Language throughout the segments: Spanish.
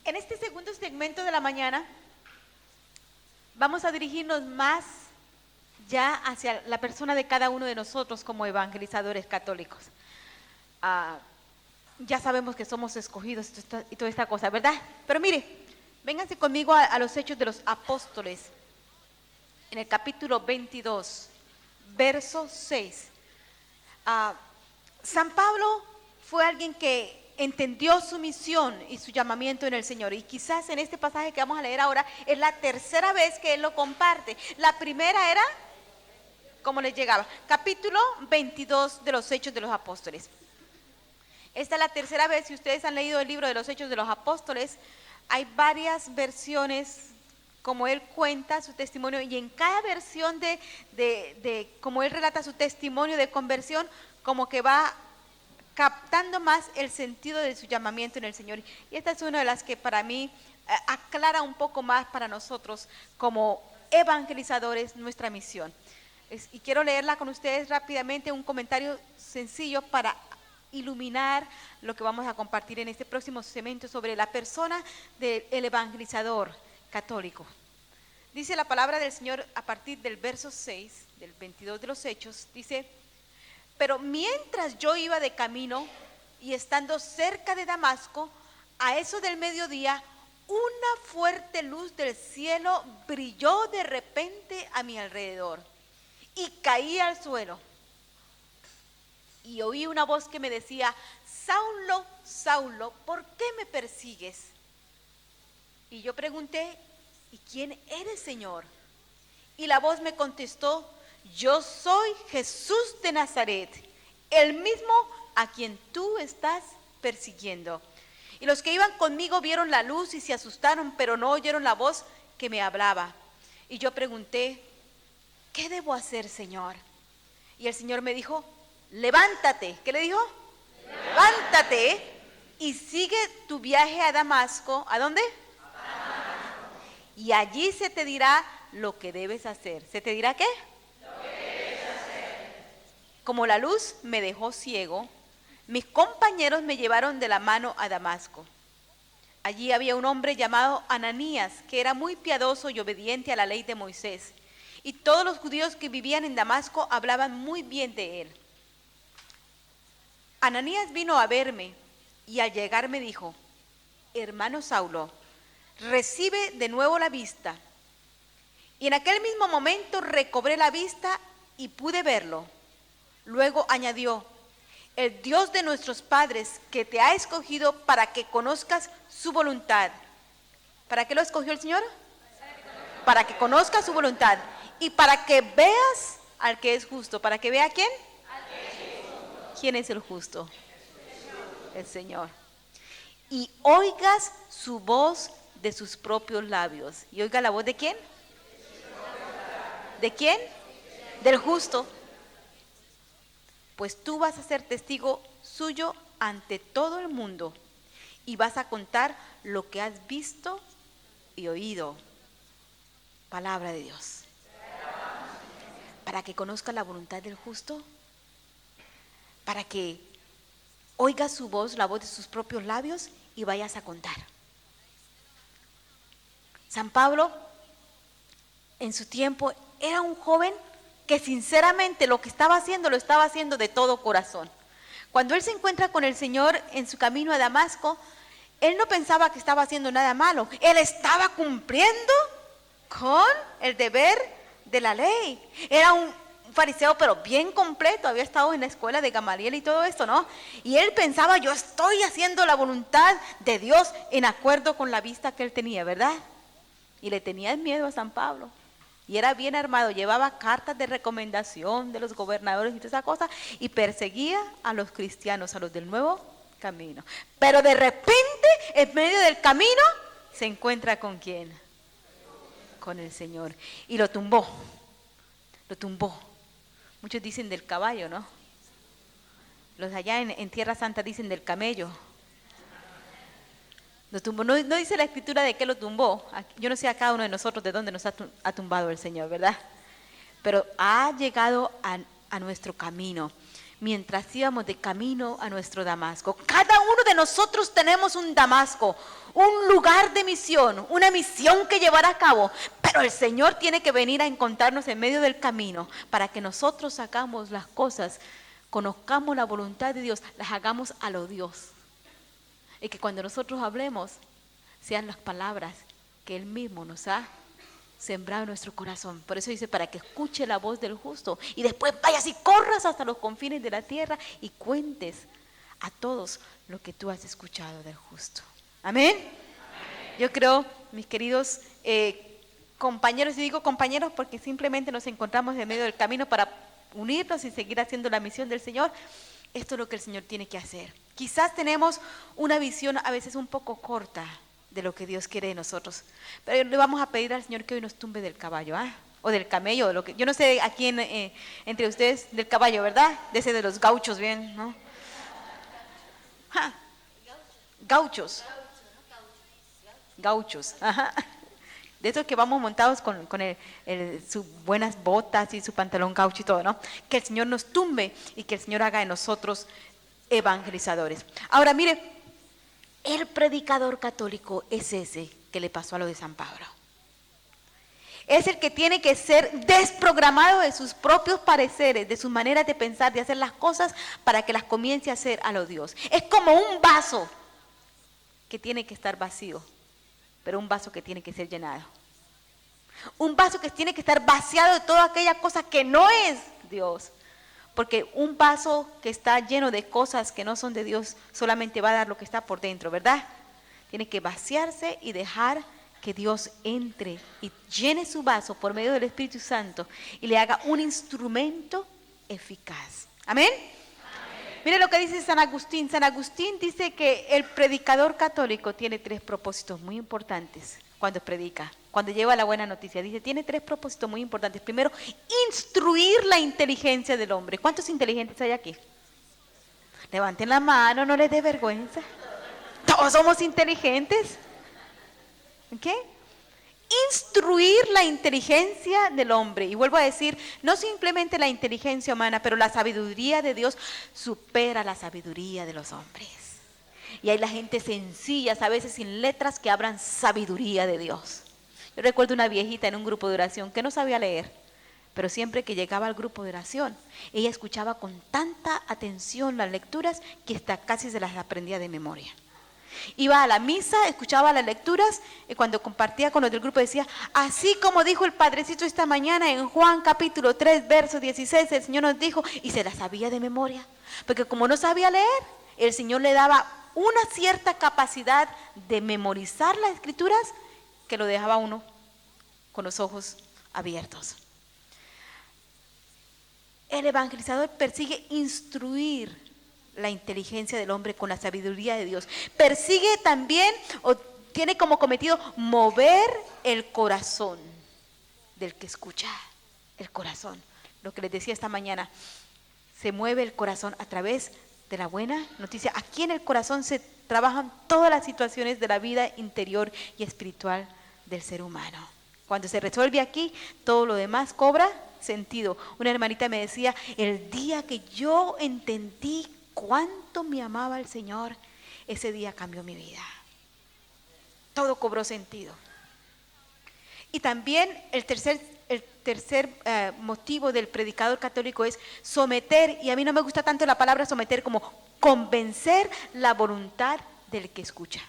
En este segundo segmento de la mañana vamos a dirigirnos más ya hacia la persona de cada uno de nosotros como evangelizadores católicos. Ya sabemos que somos escogidos y toda esta cosa, ¿verdad? Pero mire, vénganse conmigo a los Hechos de los Apóstoles, en el capítulo 22, verso 6. San Pablo fue alguien que entendió su misión y su llamamiento en el Señor. Y quizás en este pasaje que vamos a leer ahora es la tercera vez que él lo comparte. La primera era, ¿cómo les llegaba? Capítulo 22 de los Hechos de los Apóstoles. Esta es la tercera vez. Si ustedes han leído el libro de los Hechos de los Apóstoles, hay varias versiones como él cuenta su testimonio, y en cada versión de como él relata su testimonio de conversión, como que va captando más el sentido de su llamamiento en el Señor. Y esta es una de las que para mí aclara un poco más para nosotros como evangelizadores nuestra misión. Y quiero leerla con ustedes rápidamente, un comentario sencillo para iluminar lo que vamos a compartir en este próximo segmento sobre la persona del evangelizador católico. Dice la palabra del Señor a partir del verso 6, del 22 de los Hechos, dice: pero mientras yo iba de camino y estando cerca de Damasco, a eso del mediodía, una fuerte luz del cielo brilló de repente a mi alrededor y caí al suelo. Y oí una voz que me decía: Saulo, Saulo, ¿por qué me persigues? Y yo pregunté: ¿y quién eres, Señor? Y la voz me contestó: yo soy Jesús de Nazaret, el mismo a quien tú estás persiguiendo. Y los que iban conmigo vieron la luz y se asustaron, pero no oyeron la voz que me hablaba. Y yo pregunté: ¿qué debo hacer, Señor? Y el Señor me dijo: levántate. ¿Qué le dijo? Levántate y sigue tu viaje a Damasco. ¿A dónde? A Damasco. Y allí se te dirá lo que debes hacer. ¿Se te dirá qué? Como la luz me dejó ciego, mis compañeros me llevaron de la mano a Damasco. Allí había un hombre llamado Ananías, que era muy piadoso y obediente a la ley de Moisés. Y todos los judíos que vivían en Damasco hablaban muy bien de él. Ananías vino a verme y al llegar me dijo: hermano Saulo, recibe de nuevo la vista. Y en aquel mismo momento recobré la vista y pude verlo. Luego añadió: el Dios de nuestros padres que te ha escogido para que conozcas su voluntad. ¿Para qué lo escogió el Señor? Para que conozcas su voluntad y para que veas al que es justo. ¿Para que vea a quién? ¿Quién es el justo? El Señor. Y oigas su voz de sus propios labios. ¿Y oiga la voz de quién? ¿De quién? Del justo. Pues tú vas a ser testigo suyo ante todo el mundo y vas a contar lo que has visto y oído. Palabra de Dios. Para que conozca la voluntad del justo, para que oigas su voz, la voz de sus propios labios, y vayas a contar. San Pablo, en su tiempo, era un joven que sinceramente lo que estaba haciendo, lo estaba haciendo de todo corazón. Cuando él se encuentra con el Señor en su camino a Damasco, él no pensaba que estaba haciendo nada malo. Él estaba cumpliendo con el deber de la ley. Era un fariseo, pero bien completo. Había estado en la escuela de Gamaliel y todo esto, ¿no? Y él pensaba: yo estoy haciendo la voluntad de Dios en acuerdo con la vista que él tenía, ¿verdad? Y le tenía miedo a San Pablo. Y era bien armado, llevaba cartas de recomendación de los gobernadores y toda esa cosa, y perseguía a los cristianos, a los del nuevo camino. Pero de repente, en medio del camino, se encuentra ¿con quién? Con el Señor. Y lo tumbó. Lo tumbó. Muchos dicen del caballo, ¿no? Los allá en Tierra Santa dicen del camello. Lo tumbó. No dice la escritura de qué lo tumbó. Yo no sé a cada uno de nosotros de dónde nos ha tumbado el Señor, ¿verdad? Pero ha llegado a nuestro camino. mientras íbamos de camino a nuestro Damasco. Cada uno de nosotros tenemos un Damasco, un lugar de misión, una misión que llevar a cabo, pero el Señor tiene que venir a encontrarnos en medio del camino para que nosotros hagamos las cosas, conozcamos la voluntad de Dios, las hagamos a lo Dios. Y que cuando nosotros hablemos, sean las palabras que Él mismo nos ha sembrado en nuestro corazón. Por eso dice, para que escuche la voz del justo y después vayas y corras hasta los confines de la tierra y cuentes a todos lo que tú has escuchado del justo. Amén. Yo creo, mis queridos compañeros, y digo compañeros porque simplemente nos encontramos en medio del camino para unirnos y seguir haciendo la misión del Señor. Esto es lo que el Señor tiene que hacer. Quizás tenemos una visión a veces un poco corta de lo que Dios quiere de nosotros, pero le vamos a pedir al Señor que hoy nos tumbe del caballo, o del camello, o lo que, yo no sé a quién entre ustedes, del caballo, ¿verdad? De ese de los gauchos, bien, ¿no? Gauchos. Gauchos, ajá. De esos que vamos montados con sus buenas botas y su pantalón gaucho y todo, ¿no? Que el Señor nos tumbe y que el Señor haga de nosotros evangelizadores. Ahora, mire, el predicador católico es ese que le pasó a lo de San Pablo. Es el que tiene que ser desprogramado de sus propios pareceres, de sus maneras de pensar, de hacer las cosas para que las comience a hacer a lo Dios. Es como un vaso que tiene que estar vacío, pero un vaso que tiene que ser llenado. Un vaso que tiene que estar vaciado de toda aquella cosa que no es Dios. Porque un vaso que está lleno de cosas que no son de Dios solamente va a dar lo que está por dentro, ¿verdad? Tiene que vaciarse y dejar que Dios entre y llene su vaso por medio del Espíritu Santo y le haga un instrumento eficaz. ¿Amén? Mire lo que dice San Agustín. San Agustín dice que el predicador católico tiene 3 propósitos muy importantes cuando predica, cuando lleva la buena noticia. Dice, tiene 3 propósitos muy importantes. Primero, instruir la inteligencia del hombre. ¿Cuántos inteligentes hay aquí? Levanten la mano, no les dé vergüenza. Todos somos inteligentes. ¿Qué? Instruir la inteligencia del hombre. Y vuelvo a decir, no simplemente la inteligencia humana, pero la sabiduría de Dios supera la sabiduría de los hombres. Y hay la gente sencilla, a veces sin letras, que hablan sabiduría de Dios. Yo recuerdo una viejita en un grupo de oración que no sabía leer, pero siempre que llegaba al grupo de oración, ella escuchaba con tanta atención las lecturas que hasta casi se las aprendía de memoria. Iba a la misa, escuchaba las lecturas y cuando compartía con los del grupo decía, así como dijo el Padrecito esta mañana en Juan capítulo 3, verso 16, el Señor nos dijo, y se la sabía de memoria. Porque como no sabía leer, el Señor le daba una cierta capacidad de memorizar las escrituras que lo dejaba uno con los ojos abiertos. El evangelizador persigue instruir la inteligencia del hombre con la sabiduría de Dios. Persigue también, o tiene como cometido, mover el corazón del que escucha. El corazón. Lo que les decía esta mañana, se mueve el corazón a través de la buena noticia. Aquí en el corazón se trabajan todas las situaciones de la vida interior y espiritual del ser humano. Cuando se resuelve aquí, todo lo demás cobra sentido. Una hermanita me decía, el día que yo entendí cuánto me amaba el Señor, ese día cambió mi vida. Todo cobró sentido. Y también el tercer motivo del predicador católico es someter, y a mí no me gusta tanto la palabra someter como convencer la voluntad del que escucha.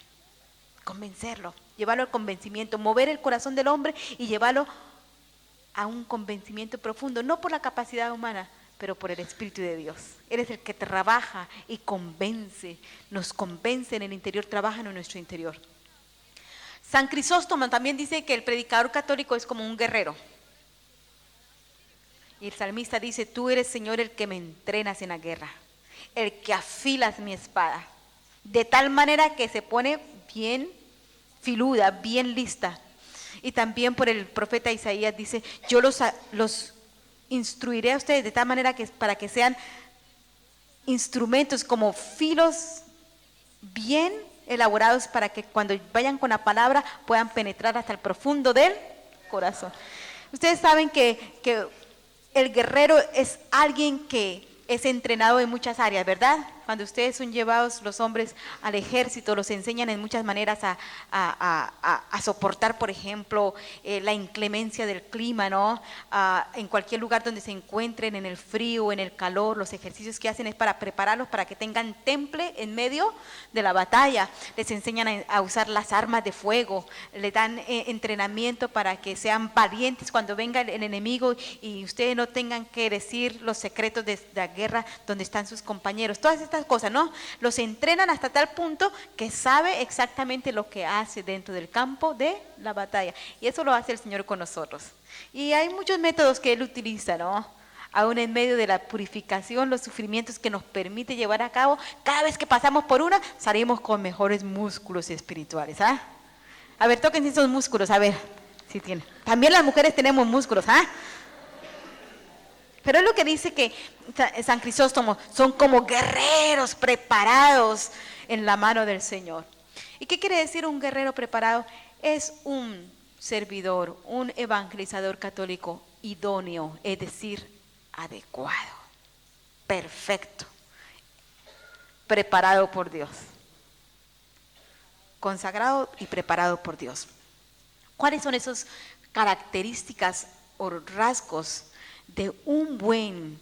Convencerlo, llevarlo al convencimiento, mover el corazón del hombre y llevarlo a un convencimiento profundo, no por la capacidad humana, pero por el Espíritu de Dios. Él es el que trabaja y convence, nos convence en el interior, trabaja en nuestro interior. San Crisóstomo también dice que el predicador católico es como un guerrero. Y el salmista dice, tú eres, Señor, el que me entrenas en la guerra, el que afilas mi espada, de tal manera que se pone bien filuda, bien lista. Y también por el profeta Isaías dice, yo los instruiré a ustedes de tal manera que para que sean instrumentos como filos bien elaborados para que cuando vayan con la palabra puedan penetrar hasta el profundo del corazón. Ustedes saben que el guerrero es alguien que es entrenado en muchas áreas, ¿verdad? Cuando ustedes son llevados, los hombres, al ejército, los enseñan en muchas maneras a soportar, por ejemplo, la inclemencia del clima, ¿no? En cualquier lugar donde se encuentren, en el frío, en el calor, los ejercicios que hacen es para prepararlos para que tengan temple en medio de la batalla. Les enseñan a usar las armas de fuego, les dan entrenamiento para que sean valientes cuando venga el enemigo y ustedes no tengan que decir los secretos de la guerra donde están sus compañeros. Todas estas cosas, ¿no? Los entrenan hasta tal punto que sabe exactamente lo que hace dentro del campo de la batalla. Y eso lo hace el Señor con nosotros. Y hay muchos métodos que Él utiliza, ¿no? Aún en medio de la purificación, los sufrimientos que nos permite llevar a cabo, cada vez que pasamos por una, salimos con mejores músculos espirituales, ¿ah? A ver, tóquense esos músculos, a ver si tienen. También las mujeres tenemos músculos, ¿ah? Pero es lo que dice que San Crisóstomo, son como guerreros preparados en la mano del Señor. ¿Y qué quiere decir un guerrero preparado? Es un servidor, un evangelizador católico idóneo, es decir, adecuado, perfecto, preparado por Dios, consagrado y preparado por Dios. ¿Cuáles son esas características o rasgos de un buen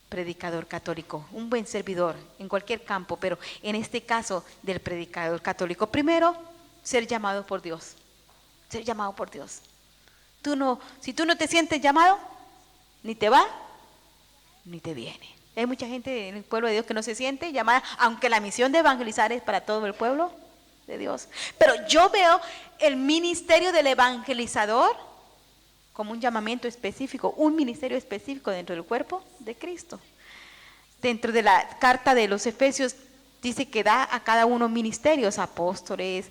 predicador católico, un buen servidor en cualquier campo, pero en este caso del predicador católico? Primero, ser llamado por Dios. Ser llamado por Dios. Si tú no te sientes llamado, ni te va, ni te viene. Hay mucha gente en el pueblo de Dios que no se siente llamada, aunque la misión de evangelizar es para todo el pueblo de Dios. Pero yo veo el ministerio del evangelizador como un llamamiento específico, un ministerio específico dentro del cuerpo de Cristo. Dentro de la carta de los Efesios dice que da a cada uno ministerios, apóstoles,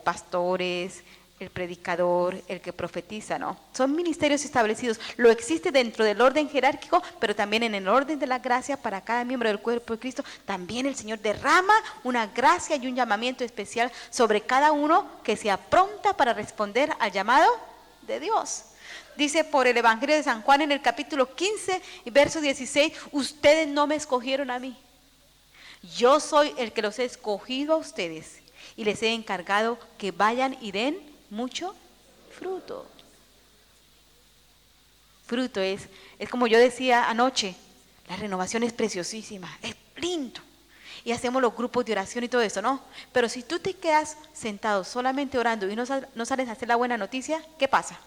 pastores, el predicador, el que profetiza, ¿no? Son ministerios establecidos. Lo existe dentro del orden jerárquico, pero también en el orden de la gracia para cada miembro del cuerpo de Cristo. También el Señor derrama una gracia y un llamamiento especial sobre cada uno que se apronta para responder al llamado de Dios. Dice por el Evangelio de San Juan en el capítulo 15 y verso 16, ustedes no me escogieron a mí. Yo soy el que los he escogido a ustedes y les he encargado que vayan y den mucho fruto. Fruto es como yo decía anoche, la renovación es preciosísima, es lindo. Y hacemos los grupos de oración y todo eso, ¿no? Pero si tú te quedas sentado solamente orando y no sales a hacer la buena noticia, ¿qué pasa?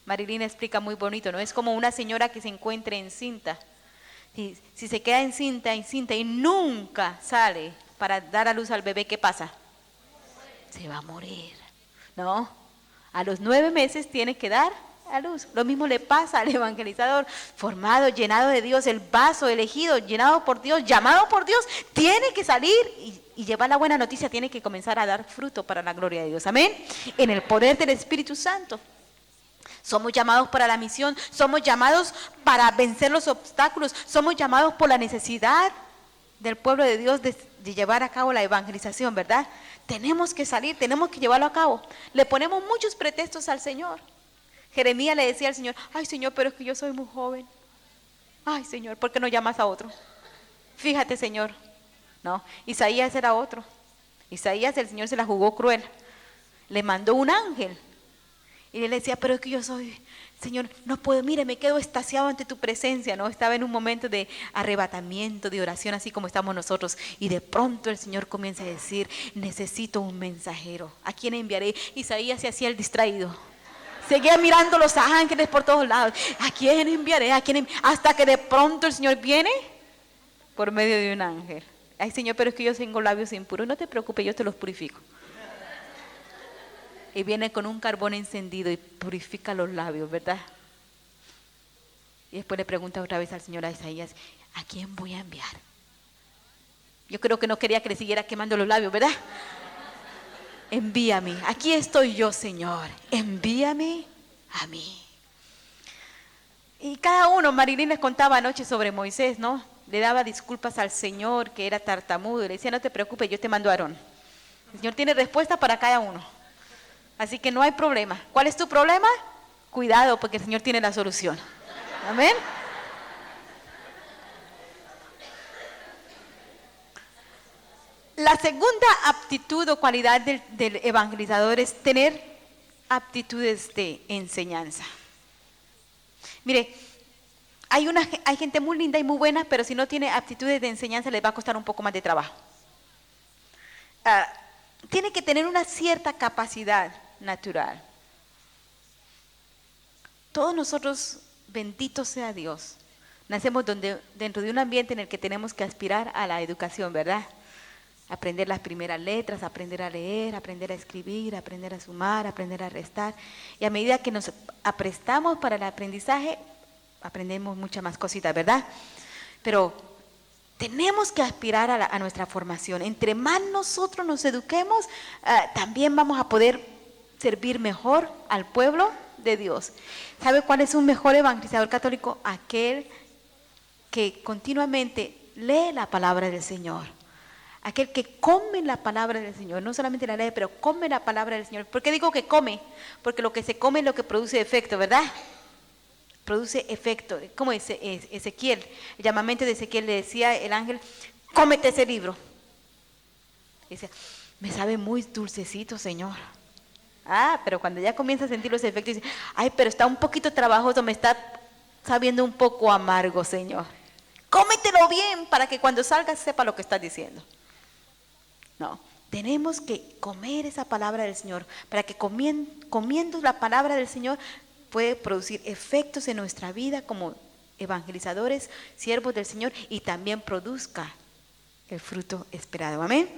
Marilina explica muy bonito, ¿no? Es como una señora que se encuentre encinta. Si se queda encinta y nunca sale para dar a luz al bebé, ¿qué pasa? Se va a morir, ¿no? A los 9 meses tiene que dar a luz. Lo mismo le pasa al evangelizador, formado, llenado de Dios, el vaso elegido, llenado por Dios, llamado por Dios, tiene que salir y llevar la buena noticia, tiene que comenzar a dar fruto para la gloria de Dios. Amén. En el poder del Espíritu Santo. Somos llamados para la misión, somos llamados para vencer los obstáculos, somos llamados por la necesidad del pueblo de Dios de llevar a cabo la evangelización, ¿verdad? Tenemos que salir, tenemos que llevarlo a cabo. Le ponemos muchos pretextos al Señor. Jeremías le decía al Señor, ay Señor, pero es que yo soy muy joven. Ay Señor, ¿por qué no llamas a otro? Fíjate Señor, ¿no? Isaías era otro. Isaías, el Señor se la jugó cruel. Le mandó un ángel. Y él decía, pero es que yo soy, Señor, no puedo, mire, me quedo extasiado ante tu presencia, ¿no? Estaba en un momento de arrebatamiento, de oración, así como estamos nosotros. Y de pronto el Señor comienza a decir, necesito un mensajero. ¿A quién enviaré? Isaías se hacía el distraído. Seguía mirando los ángeles por todos lados. ¿A quién enviaré? Hasta que de pronto el Señor viene por medio de un ángel. Ay, Señor, pero es que yo tengo labios impuros. No te preocupes, yo te los purifico. Y viene con un carbón encendido y purifica los labios, ¿verdad? Y después le pregunta otra vez al Señor a Isaías, ¿a quién voy a enviar? Yo creo que no quería que le siguiera quemando los labios, ¿verdad? Envíame, aquí estoy yo, Señor, envíame a mí. Y cada uno, Marilyn les contaba anoche sobre Moisés, ¿no? Le daba disculpas al Señor que era tartamudo y le decía, no te preocupes, yo te mando a Aarón. El Señor tiene respuesta para cada uno. Así que no hay problema. ¿Cuál es tu problema? Cuidado, porque el Señor tiene la solución. Amén. La segunda aptitud o cualidad del evangelizador es tener aptitudes de enseñanza. Mire, hay gente muy linda y muy buena, pero si no tiene aptitudes de enseñanza les va a costar un poco más de trabajo. Tiene que tener una cierta capacidad natural. Todos nosotros, bendito sea Dios, nacemos dentro de un ambiente en el que tenemos que aspirar a la educación, ¿verdad? Aprender las primeras letras, aprender a leer, aprender a escribir, aprender a sumar, aprender a restar. Y a medida que nos aprestamos para el aprendizaje, aprendemos muchas más cositas, ¿verdad? Pero tenemos que aspirar a nuestra formación. Entre más nosotros nos eduquemos, también vamos a poder servir mejor al pueblo de Dios. ¿Sabe cuál es un mejor evangelizador católico? Aquel que continuamente lee la palabra del Señor. Aquel que come la palabra del Señor, no solamente la lee, pero come la palabra del Señor. ¿Por qué digo que come? Porque lo que se come es lo que produce efecto, ¿verdad? Produce efecto. ¿Cómo es Ezequiel? El llamamiento de Ezequiel le decía el ángel, cómete ese libro. Y decía, me sabe muy dulcecito, Señor. Pero cuando ya comienza a sentir los efectos, dice, ay, pero está un poquito trabajoso, me está sabiendo un poco amargo, Señor. Cómetelo bien para que cuando salgas sepa lo que estás diciendo. No, tenemos que comer esa palabra del Señor para que comiendo la palabra del Señor puede producir efectos en nuestra vida como evangelizadores, siervos del Señor y también produzca el fruto esperado. Amén.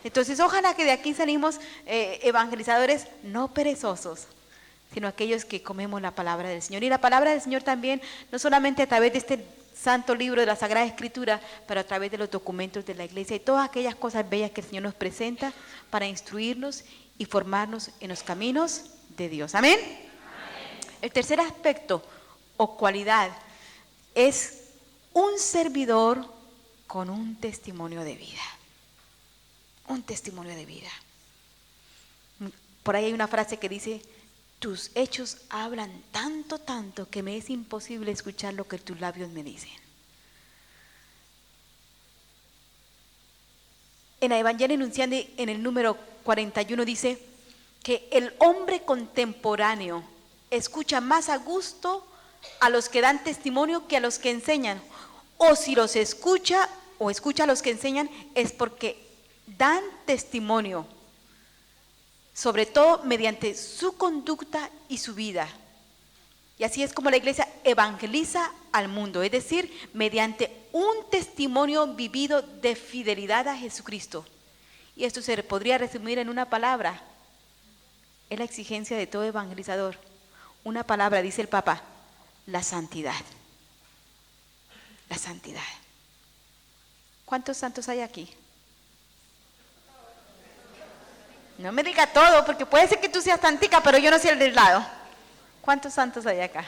Entonces, ojalá que de aquí salimos evangelizadores no perezosos, sino aquellos que comemos la palabra del Señor. Y la palabra del Señor también, no solamente a través de este santo libro de la Sagrada Escritura, pero a través de los documentos de la iglesia y todas aquellas cosas bellas que el Señor nos presenta para instruirnos y formarnos en los caminos de Dios. Amén. Amén. El tercer aspecto o cualidad es un servidor con un testimonio de vida. Un testimonio de vida. Por ahí hay una frase que dice, tus hechos hablan tanto que me es imposible escuchar lo que tus labios me dicen. En el Evangelio Nunciandi, en el número 41, dice que el hombre contemporáneo escucha más a gusto a los que dan testimonio que a los que enseñan. O si los escucha o escucha a los que enseñan es porque dan testimonio, sobre todo mediante su conducta y su vida. Y así es como la iglesia evangeliza al mundo, es decir, mediante un testimonio vivido de fidelidad a Jesucristo. Y esto se podría resumir en una palabra, es la exigencia de todo evangelizador. Una palabra, dice el Papa, la santidad. La santidad. ¿Cuántos santos hay aquí? No me diga todo, porque puede ser que tú seas santica, pero yo no soy el del lado. ¿Cuántos santos hay acá?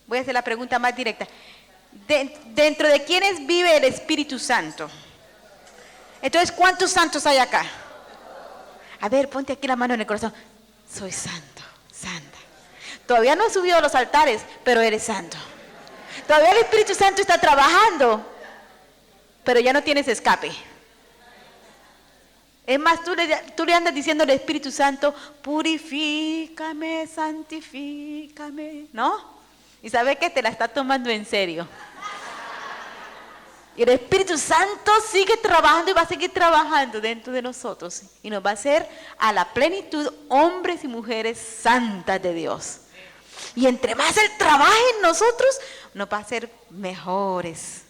Voy a hacer la pregunta más directa. ¿Dentro de quiénes vive el Espíritu Santo? Entonces, ¿cuántos santos hay acá? A ver, ponte aquí la mano en el corazón. Soy santo, santa. Todavía no has subido a los altares, pero eres santo. Todavía el Espíritu Santo está trabajando, pero ya no tienes escape. Es más, tú le andas diciendo al Espíritu Santo, purifícame, santifícame, ¿no? Y sabes que te la está tomando en serio. Y el Espíritu Santo sigue trabajando y va a seguir trabajando dentro de nosotros. Y nos va a hacer a la plenitud hombres y mujeres santas de Dios. Y entre más Él trabaje en nosotros, nos va a hacer mejores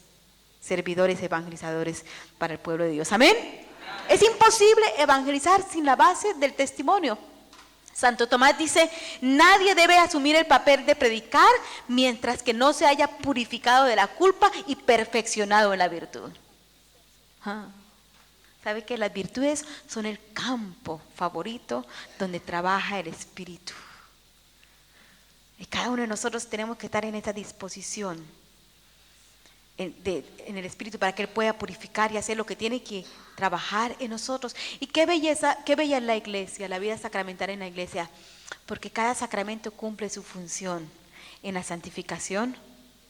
servidores evangelizadores para el pueblo de Dios. Amén. Es imposible evangelizar sin la base del testimonio. Santo Tomás dice, nadie debe asumir el papel de predicar mientras que no se haya purificado de la culpa y perfeccionado en la virtud. ¿Sabe que las virtudes son el campo favorito donde trabaja el Espíritu? Y cada uno de nosotros tenemos que estar en esta disposición en el Espíritu para que Él pueda purificar y hacer lo que tiene que trabajar en nosotros. Y qué belleza, qué bella es la iglesia, la vida sacramental en la iglesia, porque cada sacramento cumple su función en la santificación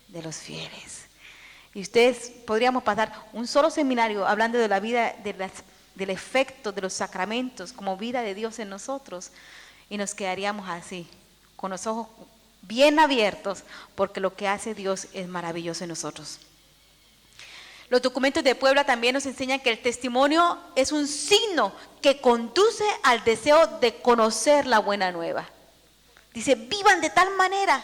de los fieles. Y ustedes podríamos pasar un solo seminario hablando de la vida, del efecto de los sacramentos como vida de Dios en nosotros. Y nos quedaríamos así, con los ojos bien abiertos, porque lo que hace Dios es maravilloso en nosotros. Los documentos de Puebla también nos enseñan que el testimonio es un signo que conduce al deseo de conocer la buena nueva. Dice, vivan de tal manera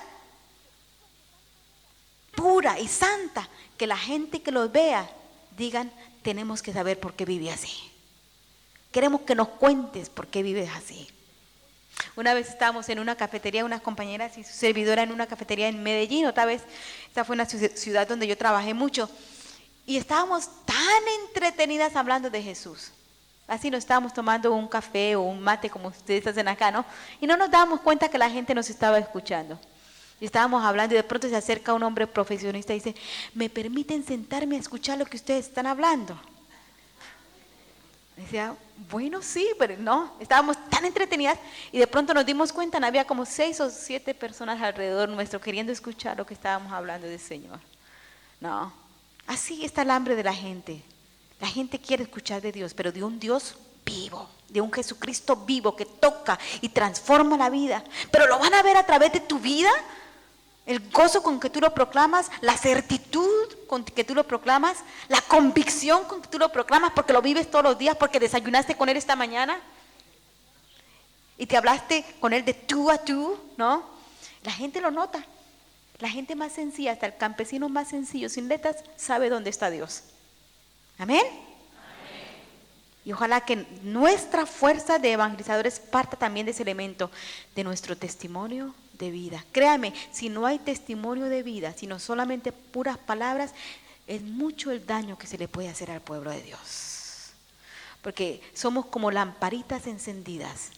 pura y santa que la gente que los vea digan, tenemos que saber por qué vive así. Queremos que nos cuentes por qué vives así. Una vez estábamos en una cafetería, unas compañeras y su servidora en una cafetería en Medellín, otra vez, esta fue una ciudad donde yo trabajé mucho, y estábamos tan entretenidas hablando de Jesús. Así nos estábamos tomando un café o un mate como ustedes hacen acá, ¿no? Y no nos dábamos cuenta que la gente nos estaba escuchando. Y estábamos hablando y de pronto se acerca un hombre profesionista y dice, ¿me permiten sentarme a escuchar lo que ustedes están hablando? Decía, bueno, sí, pero no, estábamos tan entretenidas y de pronto nos dimos cuenta, había como 6 o 7 personas alrededor nuestro queriendo escuchar lo que estábamos hablando del Señor. No, así está el hambre de la gente. La gente quiere escuchar de Dios, pero de un Dios vivo, de un Jesucristo vivo que toca y transforma la vida. Pero lo van a ver a través de tu vida, el gozo con que tú lo proclamas, la certitud con que tú lo proclamas, la convicción con que tú lo proclamas porque lo vives todos los días, porque desayunaste con Él esta mañana y te hablaste con Él de tú a tú, ¿no? La gente lo nota. La gente más sencilla, hasta el campesino más sencillo, sin letras, sabe dónde está Dios. ¿Amén? Y ojalá que nuestra fuerza de evangelizadores parta también de ese elemento, de nuestro testimonio de vida. Créame, si no hay testimonio de vida, sino solamente puras palabras, es mucho el daño que se le puede hacer al pueblo de Dios. Porque somos como lamparitas encendidas.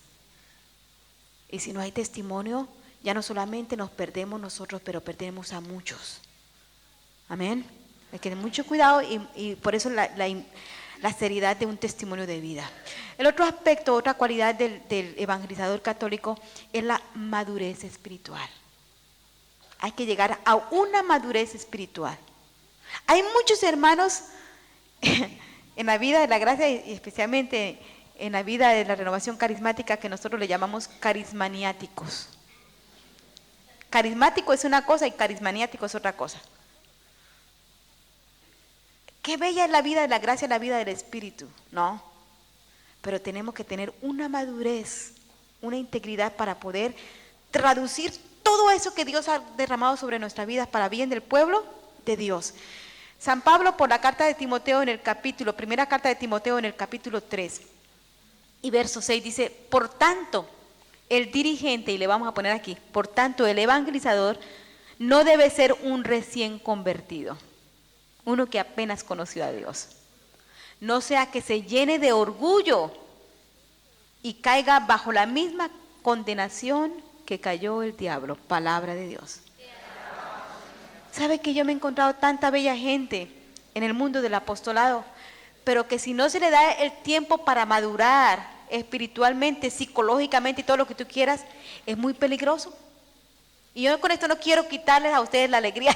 Y si no hay testimonio, ya no solamente nos perdemos nosotros, pero perdemos a muchos. Amén. Hay que tener mucho cuidado y por eso la seriedad de un testimonio de vida. El otro aspecto, otra cualidad del evangelizador católico es la madurez espiritual. Hay que llegar a una madurez espiritual. Hay muchos hermanos en la vida de la gracia y especialmente en la vida de la renovación carismática que nosotros le llamamos carismaniáticos. Carismático es una cosa y carismaniático es otra cosa. Qué bella es la vida de la gracia, la vida del Espíritu, ¿no? Pero tenemos que tener una madurez, una integridad para poder traducir todo eso que Dios ha derramado sobre nuestras vidas para bien del pueblo de Dios. San Pablo, por la carta de Timoteo primera carta de Timoteo en el capítulo 3 y verso 6 dice, por tanto, el dirigente, y le vamos a poner aquí, por tanto, el evangelizador no debe ser un recién convertido. Uno que apenas conoció a Dios. No sea que se llene de orgullo y caiga bajo la misma condenación que cayó el diablo. Palabra de Dios. ¿Sabe que yo me he encontrado tanta bella gente en el mundo del apostolado? Pero que si no se le da el tiempo para madurar espiritualmente, psicológicamente y todo lo que tú quieras, es muy peligroso. Y yo con esto no quiero quitarles a ustedes la alegría,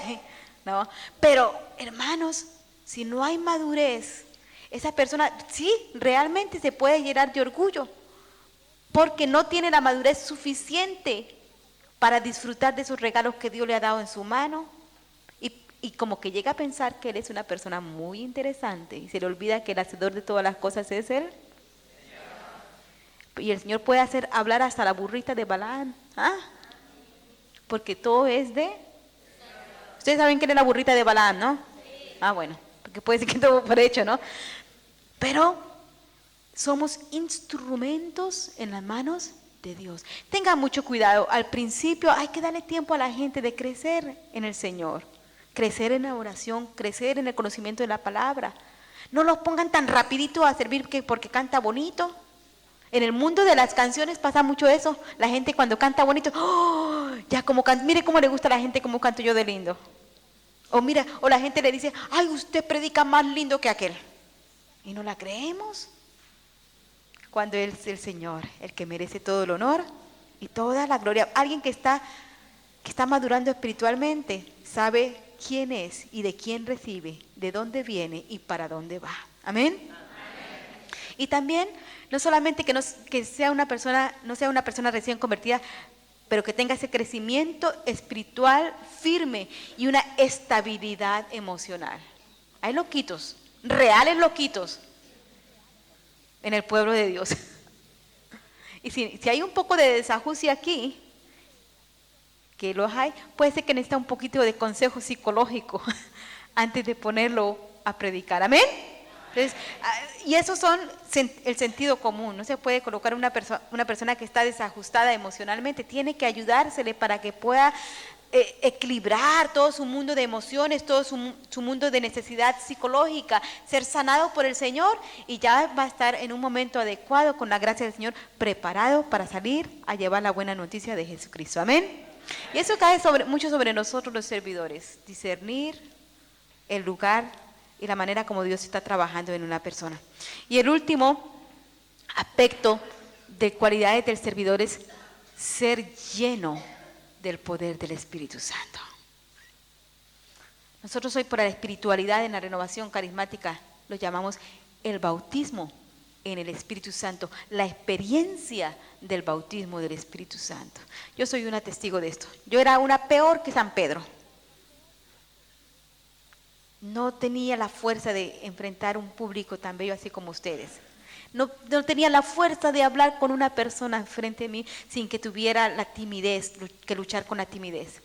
¿no? Pero, hermanos, si no hay madurez, esa persona sí, realmente se puede llenar de orgullo, porque no tiene la madurez suficiente para disfrutar de esos regalos que Dios le ha dado en su mano, y como que llega a pensar que él es una persona muy interesante, y se le olvida que el hacedor de todas las cosas es Él. Y el Señor puede hacer hablar hasta la burrita de Balaam, ¿ah? Porque todo es de... Ustedes saben quién es la burrita de Balaam, ¿no? Ah, bueno, porque puede ser que todo por hecho, ¿no? Pero somos instrumentos en las manos de Dios. Tengan mucho cuidado. Al principio hay que darle tiempo a la gente de crecer en el Señor, crecer en la oración, crecer en el conocimiento de la palabra. No los pongan tan rapidito a servir porque canta bonito. En el mundo de las canciones pasa mucho eso. La gente cuando canta bonito, ¡oh! Ya como mire cómo le gusta a la gente cómo canto yo de lindo. O mira, o la gente le dice, ay, usted predica más lindo que aquel. Y no la creemos. Cuando Él es el Señor, el que merece todo el honor y toda la gloria. Alguien que está madurando espiritualmente sabe quién es y de quién recibe, de dónde viene y para dónde va. Amén. Y también, no solamente que sea una persona, no sea una persona recién convertida, pero que tenga ese crecimiento espiritual firme y una estabilidad emocional. Hay loquitos, reales loquitos en el pueblo de Dios. Y si hay un poco de desajuste aquí, que los hay, puede ser que necesita un poquito de consejo psicológico antes de ponerlo a predicar. Amén. Entonces, y esos son el sentido común. No se puede colocar una persona que está desajustada emocionalmente. Tiene que ayudársele para que pueda equilibrar todo su mundo de emociones, todo su mundo de necesidad psicológica, ser sanado por el Señor, y ya va a estar en un momento adecuado, con la gracia del Señor, preparado para salir a llevar la buena noticia de Jesucristo. Amén. Y eso cae mucho sobre nosotros los servidores, discernir el lugar y la manera como Dios está trabajando en una persona. Y el último aspecto de cualidades del servidor es ser lleno del poder del Espíritu Santo. Nosotros hoy, por la espiritualidad en la renovación carismática, lo llamamos el bautismo en el Espíritu Santo, la experiencia del bautismo del Espíritu Santo. Yo soy una testigo de esto. Yo era una peor que San Pedro. No tenía la fuerza de enfrentar un público tan bello así como ustedes. No tenía la fuerza de hablar con una persona frente a mí sin que tuviera la timidez, que luchar con la timidez.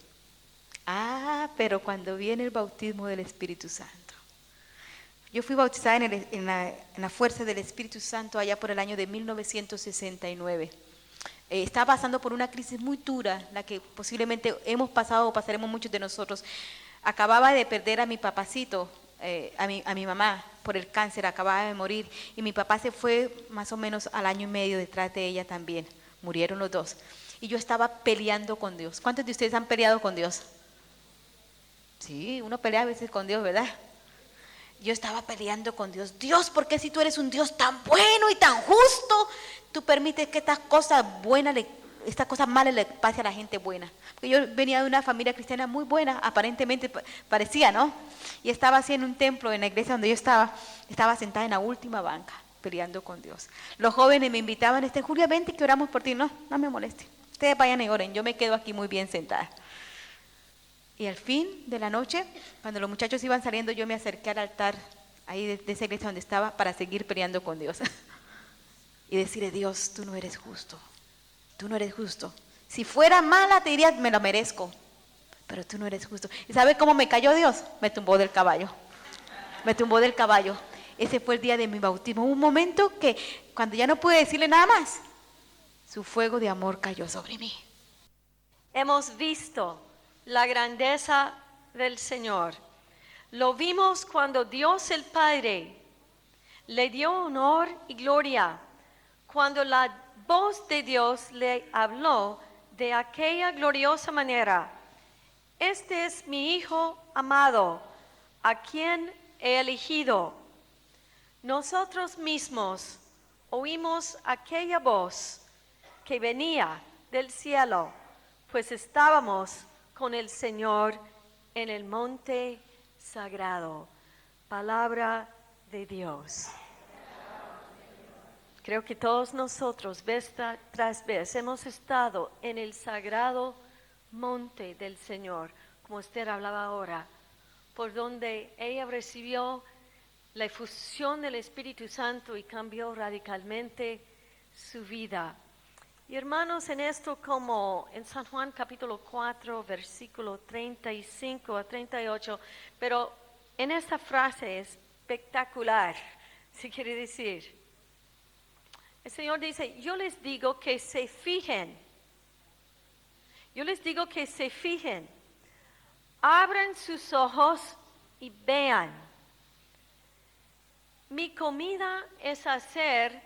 Pero cuando viene el bautismo del Espíritu Santo. Yo fui bautizada en la fuerza del Espíritu Santo allá por el año de 1969. Estaba pasando por una crisis muy dura, la que posiblemente hemos pasado o pasaremos muchos de nosotros. Acababa de perder a mi papacito, a mi mamá, por el cáncer, acababa de morir, y mi papá se fue más o menos al año y medio detrás de ella también. Murieron los dos. Y yo estaba peleando con Dios. ¿Cuántos de ustedes han peleado con Dios? Sí, uno pelea a veces con Dios, ¿verdad? Yo estaba peleando con Dios. Dios, ¿por qué si tú eres un Dios tan bueno y tan justo, tú permites que estas cosas buenas, estas cosas malas le pase a la gente buena? Porque yo venía de una familia cristiana muy buena, aparentemente parecía, ¿no? Y estaba así en un templo, en la iglesia donde yo estaba sentada en la última banca, peleando con Dios. Los jóvenes me invitaban, Julia, vente que oramos por ti. No me moleste. Ustedes vayan y oren, yo me quedo aquí muy bien sentada. Y al fin de la noche, cuando los muchachos iban saliendo, yo me acerqué al altar, ahí de esa iglesia donde estaba, para seguir peleando con Dios. Y decirle, Dios, tú no eres justo. Tú no eres justo. Si fuera mala, te diría, me lo merezco. Pero tú no eres justo. ¿Y sabe cómo me cayó Dios? Me tumbó del caballo. Me tumbó del caballo. Ese fue el día de mi bautismo. Un momento que, cuando ya no pude decirle nada más, su fuego de amor cayó sobre mí. Hemos visto la grandeza del Señor. Lo vimos cuando Dios el Padre le dio honor y gloria, cuando la voz de Dios le habló de aquella gloriosa manera. Este es mi Hijo amado, a quien he elegido. Nosotros mismos oímos aquella voz que venía del cielo, pues estábamos con el Señor en el monte sagrado. Palabra de Dios. Creo que todos nosotros, vez tras vez, hemos estado en el sagrado monte del Señor, como usted hablaba ahora, por donde ella recibió la efusión del Espíritu Santo y cambió radicalmente su vida. Y hermanos, en esto, como en San Juan capítulo 4, versículo 35 a 38, pero en esta frase espectacular, si quiere decir, el Señor dice, yo les digo que se fijen, abran sus ojos y vean. Mi comida es hacer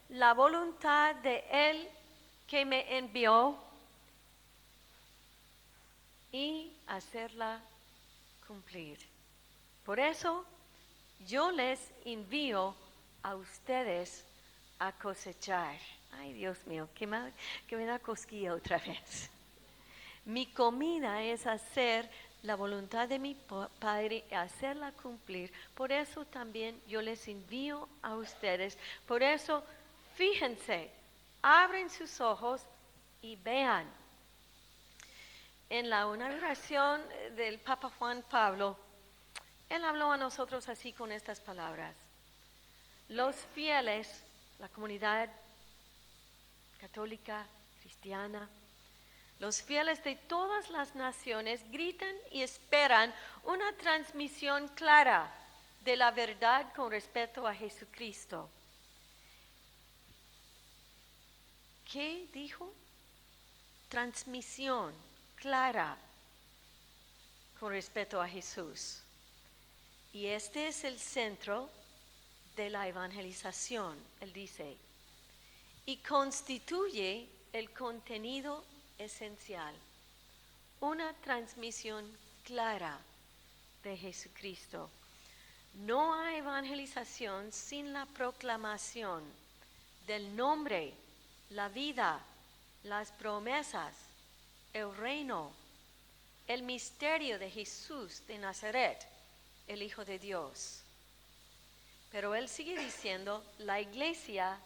la voluntad de Él que me envió y hacerla cumplir. Por eso yo les envío a ustedes a cosechar. Ay, Dios mío, que me da cosquilla otra vez. Mi comida es hacer la voluntad de mi Padre y hacerla cumplir. Por eso también yo les envío a ustedes. Por eso, fíjense, abren sus ojos y vean. En la inauguración del Papa Juan Pablo, él habló a nosotros así con estas palabras. Los fieles, la comunidad católica, cristiana, los fieles de todas las naciones gritan y esperan una transmisión clara de la verdad con respecto a Jesucristo. ¿Qué dijo? Transmisión clara con respecto a Jesús. Y este es el centro de la evangelización, él dice, y constituye el contenido esencial, una transmisión clara de Jesucristo. No hay evangelización sin la proclamación del nombre, la vida, las promesas, el reino, el misterio de Jesús de Nazaret, el Hijo de Dios. Pero él sigue diciendo, la iglesia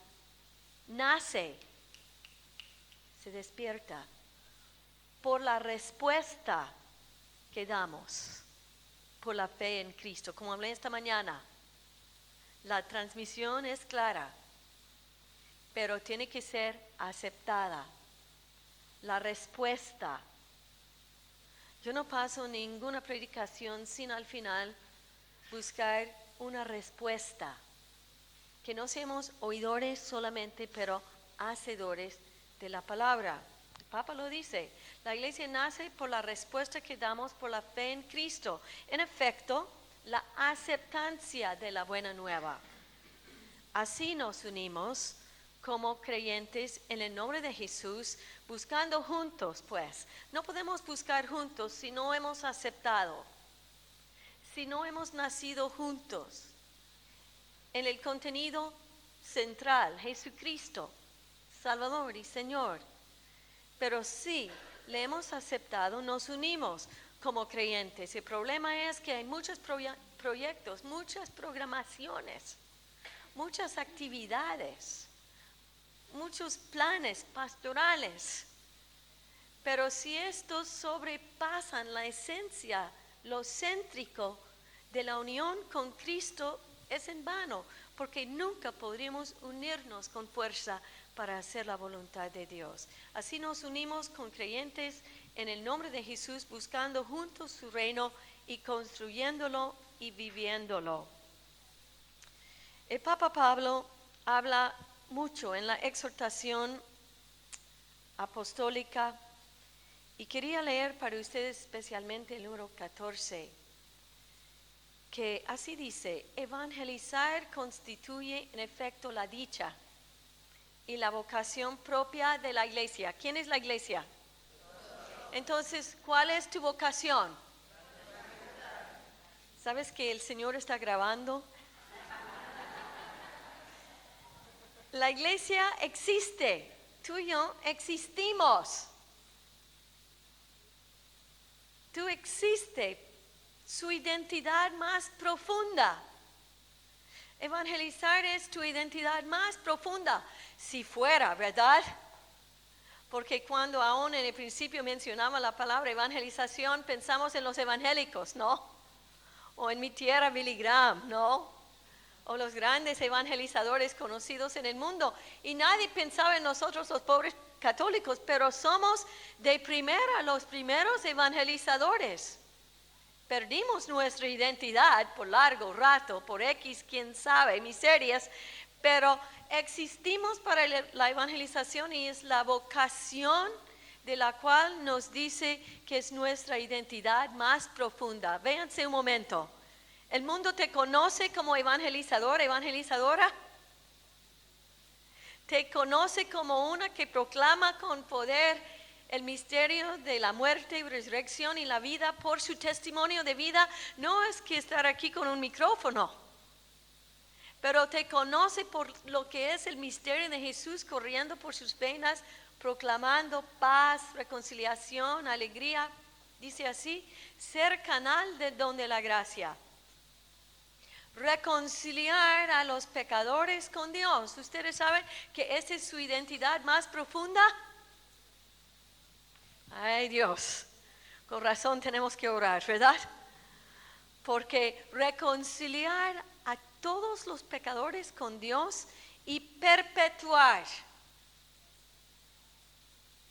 nace, se despierta por la respuesta que damos, por la fe en Cristo. Como hablé esta mañana, la transmisión es clara, pero tiene que ser aceptada. La respuesta. Yo no paso ninguna predicación sin al final buscar una respuesta. Que no seamos oidores solamente, pero hacedores de la palabra. El Papa lo dice, la iglesia nace por la respuesta que damos por la fe en Cristo. En efecto, la aceptancia de la buena nueva. Así nos unimos como creyentes en el nombre de Jesús, buscando juntos, pues. No podemos buscar juntos si no hemos aceptado, si no hemos nacido juntos. En el contenido central, Jesucristo, Salvador y Señor. Pero si le hemos aceptado, nos unimos como creyentes. El problema es que hay muchos proyectos, muchas programaciones, muchas actividades, muchos planes pastorales. Pero si estos sobrepasan la esencia, lo céntrico de la unión con Cristo, es en vano, porque nunca podríamos unirnos con fuerza para hacer la voluntad de Dios. Así nos unimos con creyentes en el nombre de Jesús, buscando juntos su reino y construyéndolo y viviéndolo. El Papa Pablo habla mucho en la exhortación apostólica y quería leer para ustedes especialmente el número 14, que así dice: evangelizar constituye en efecto la dicha y la vocación propia de la iglesia. ¿Quién es la iglesia? Entonces, ¿cuál es tu vocación? ¿Sabes que el Señor está grabando? La iglesia existe, tú y yo existimos. Tú existes, su identidad más profunda. Evangelizar es tu identidad más profunda, si fuera, ¿verdad? Porque cuando aún en el principio mencionaba la palabra evangelización, pensamos en los evangélicos, ¿no? O en mi tierra, Billy Graham, ¿no? O los grandes evangelizadores conocidos en el mundo. Y nadie pensaba en nosotros, los pobres católicos, pero somos de primera los primeros evangelizadores. Perdimos nuestra identidad por largo rato, por X, quién sabe, miserias, pero existimos para la evangelización y es la vocación de la cual nos dice que es nuestra identidad más profunda. Véanse un momento. ¿El mundo te conoce como evangelizador, evangelizadora? ¿Te conoce como una que proclama con poder el misterio de la muerte, resurrección y la vida por su testimonio de vida? No es que estar aquí con un micrófono, pero te conoce por lo que es el misterio de Jesús corriendo por sus venas, proclamando paz, reconciliación, alegría. dice así, ser canal de don de la gracia. Reconciliar a los pecadores con Dios. Ustedes saben que esa es su identidad más profunda. Ay Dios, con razón tenemos que orar, ¿verdad? Porque reconciliar a todos los pecadores con Dios y perpetuar.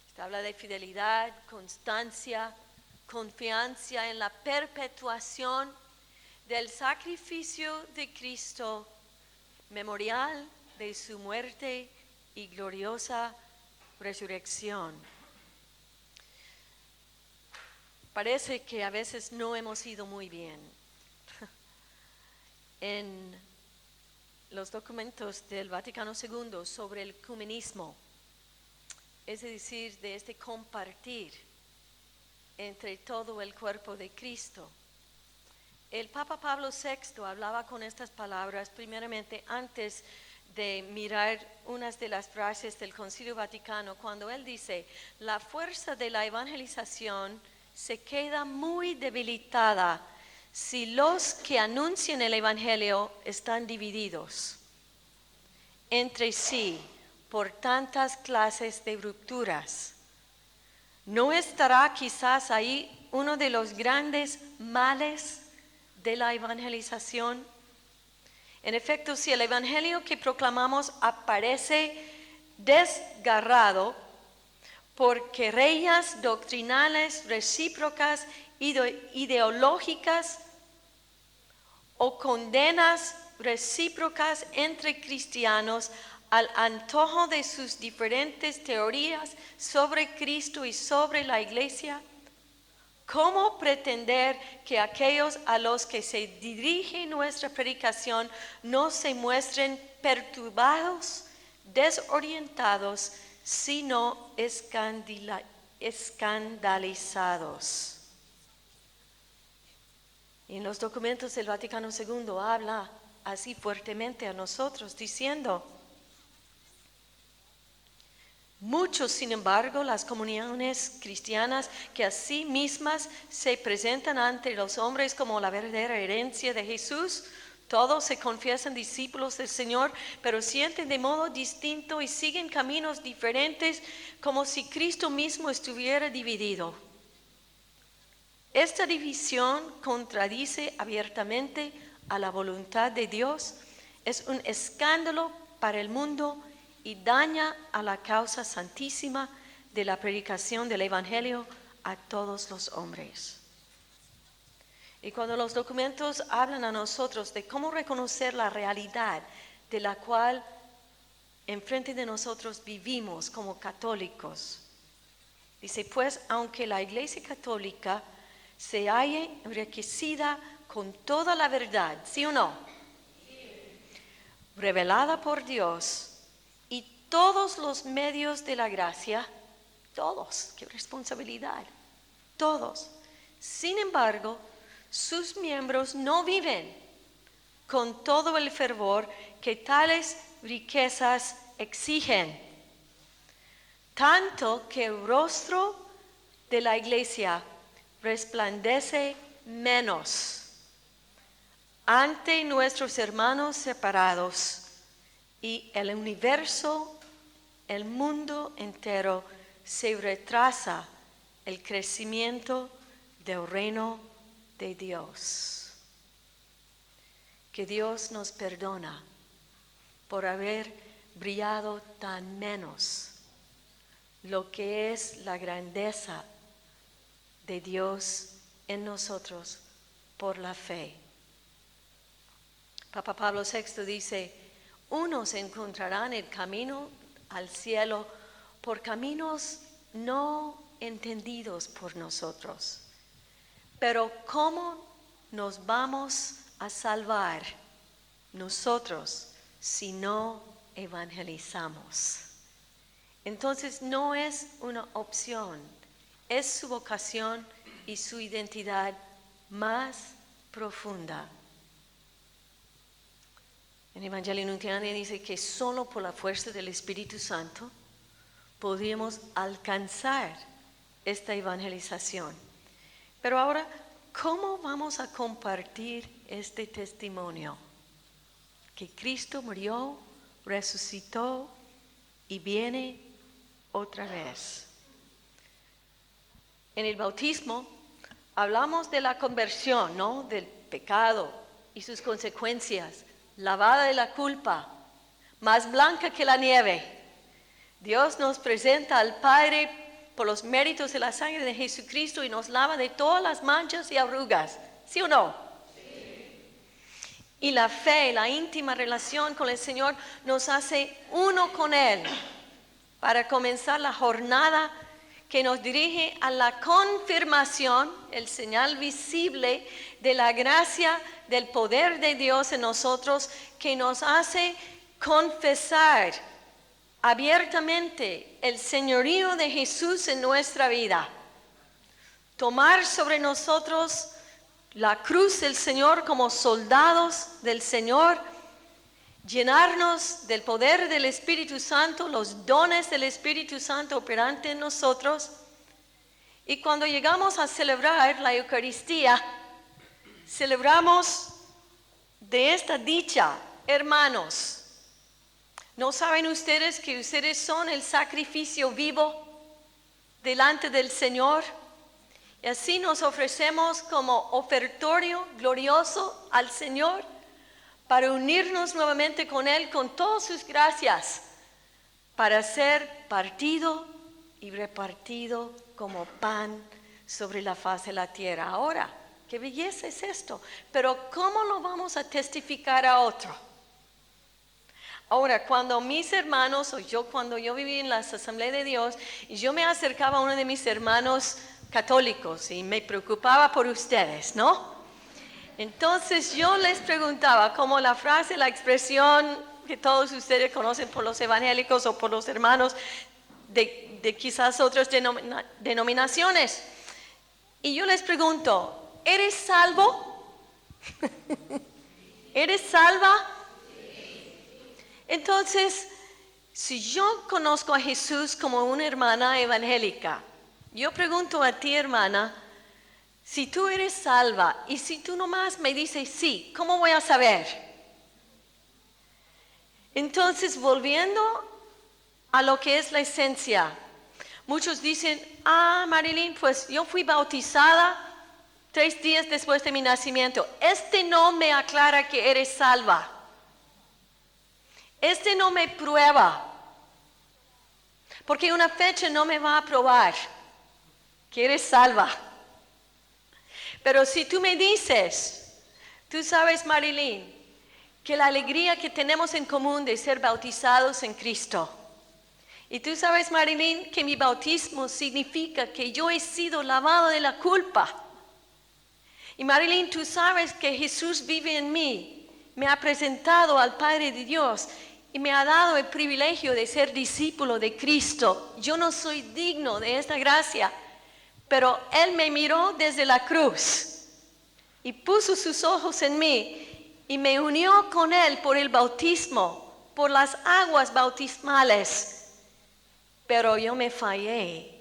Esta habla de fidelidad, constancia, confianza en la perpetuación del sacrificio de Cristo, memorial de su muerte y gloriosa resurrección. Parece que a veces no hemos ido muy bien. En los documentos del Vaticano II sobre el ecumenismo, es decir, de este compartir entre todo el cuerpo de Cristo. El Papa Pablo VI hablaba con estas palabras primeramente antes de mirar unas de las frases del Concilio Vaticano, cuando él dice, la fuerza de la evangelización se queda muy debilitada si los que anuncian el Evangelio están divididos entre sí por tantas clases de rupturas. ¿No estará quizás ahí uno de los grandes males de la evangelización? En efecto, si el evangelio que proclamamos aparece desgarrado por querellas doctrinales recíprocas, ideológicas o condenas recíprocas entre cristianos al antojo de sus diferentes teorías sobre Cristo y sobre la Iglesia, ¿cómo pretender que aquellos a los que se dirige nuestra predicación no se muestren perturbados, desorientados, sino escandalizados? Y en los documentos del Vaticano II habla así fuertemente a nosotros, diciendo: muchos, sin embargo, las comuniones cristianas que a sí mismas se presentan ante los hombres como la verdadera herencia de Jesús, todos se confiesan discípulos del Señor, pero sienten de modo distinto y siguen caminos diferentes, como si Cristo mismo estuviera dividido. Esta división contradice abiertamente a la voluntad de Dios, es un escándalo para el mundo y daña a la causa santísima de la predicación del Evangelio a todos los hombres. Y cuando los documentos hablan a nosotros de cómo reconocer la realidad de la cual enfrente de nosotros vivimos como católicos, dice, pues aunque la Iglesia Católica se halle enriquecida con toda la verdad, ¿sí o no? Revelada por Dios y todos los medios de la gracia, todos, qué responsabilidad, todos. Sin embargo, sus miembros no viven con todo el fervor que tales riquezas exigen, tanto que el rostro de la Iglesia resplandece menos ante nuestros hermanos separados y el universo, el mundo entero se retrasa el crecimiento del reino de Dios. Que Dios nos perdona por haber brillado tan menos lo que es la grandeza de Dios en nosotros por la fe. Papa Pablo VI dice, unos encontrarán el camino al cielo por caminos no entendidos por nosotros. Pero ¿cómo nos vamos a salvar nosotros si no evangelizamos? Entonces no es una opción, es su vocación y su identidad más profunda. En Evangelio Nuntiana dice que solo por la fuerza del Espíritu Santo podríamos alcanzar esta evangelización, Pero ahora, ¿cómo vamos a compartir este testimonio? Que Cristo murió, resucitó y viene otra vez. En el bautismo hablamos de la conversión, ¿no? Del pecado y sus consecuencias, lavada de la culpa, más blanca que la nieve. Dios nos presenta al Padre por los méritos de la sangre de Jesucristo y nos lava de todas las manchas y arrugas. ¿Sí o no? Sí. Y la fe, la íntima relación con el Señor nos hace uno con Él para comenzar la jornada que nos dirige a la confirmación, el señal visible de la gracia, del poder de Dios en nosotros, que nos hace confesar abiertamente el señorío de Jesús en nuestra vida. Tomar sobre nosotros la cruz del Señor como soldados del Señor, llenarnos del poder del Espíritu Santo, los dones del Espíritu Santo operante en nosotros. Y cuando llegamos a celebrar la Eucaristía, celebramos de esta dicha, hermanos. ¿No saben ustedes que ustedes son el sacrificio vivo delante del Señor? Y así nos ofrecemos como ofertorio glorioso al Señor para unirnos nuevamente con Él, con todas sus gracias, para ser partido y repartido como pan sobre la faz de la tierra. Ahora, qué belleza es esto, pero ¿cómo lo vamos a testificar a otro? Ahora, cuando mis hermanos, cuando yo viví en las Asambleas de Dios, y yo me acercaba a uno de mis hermanos católicos y me preocupaba por ustedes, ¿no? Entonces yo les preguntaba, como la frase, la expresión que todos ustedes conocen por los evangélicos o por los hermanos de quizás otras denominaciones. Y yo les pregunto, ¿eres salvo? ¿Eres salva? Entonces, si yo conozco a Jesús como una hermana evangélica, yo pregunto a ti, hermana, si tú eres salva y si tú nomás me dices sí, ¿cómo voy a saber? Entonces, volviendo a lo que es la esencia, muchos dicen, Marilyn, pues yo fui bautizada 3 días después de mi nacimiento. Este no me aclara que eres salva. Este no me prueba, porque una fecha no me va a probar que eres salva. Pero si tú me dices, tú sabes, Marilyn, que la alegría que tenemos en común de ser bautizados en Cristo. Y tú sabes, Marilyn, que mi bautismo significa que yo he sido lavado de la culpa. Y Marilyn, tú sabes que Jesús vive en mí, me ha presentado al Padre de Dios y me ha dado el privilegio de ser discípulo de Cristo. Yo no soy digno de esta gracia, pero Él me miró desde la cruz y puso sus ojos en mí y me unió con Él por el bautismo, por las aguas bautismales. Pero yo me fallé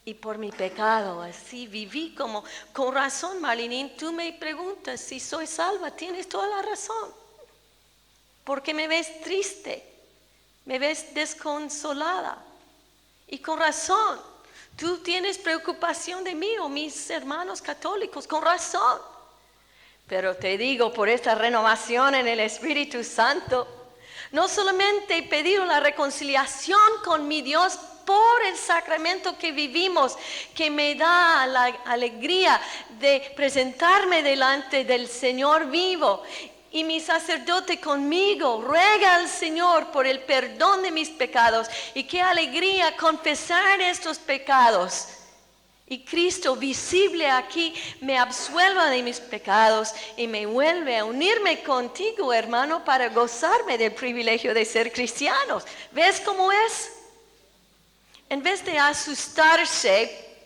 y por mi pecado así viví como con razón. Marlene, tú me preguntas si soy salva, tienes toda la razón. Porque me ves triste, me ves desconsolada. Y con razón, tú tienes preocupación de mí o mis hermanos católicos, con razón. Pero te digo, por esta renovación en el Espíritu Santo, no solamente he pedido la reconciliación con mi Dios por el sacramento que vivimos, que me da la alegría de presentarme delante del Señor vivo. Y mi sacerdote conmigo ruega al Señor por el perdón de mis pecados. Y qué alegría confesar estos pecados. Y Cristo visible aquí me absuelva de mis pecados y me vuelve a unirme contigo, hermano, para gozarme del privilegio de ser cristianos. ¿Ves cómo es? En vez de asustarse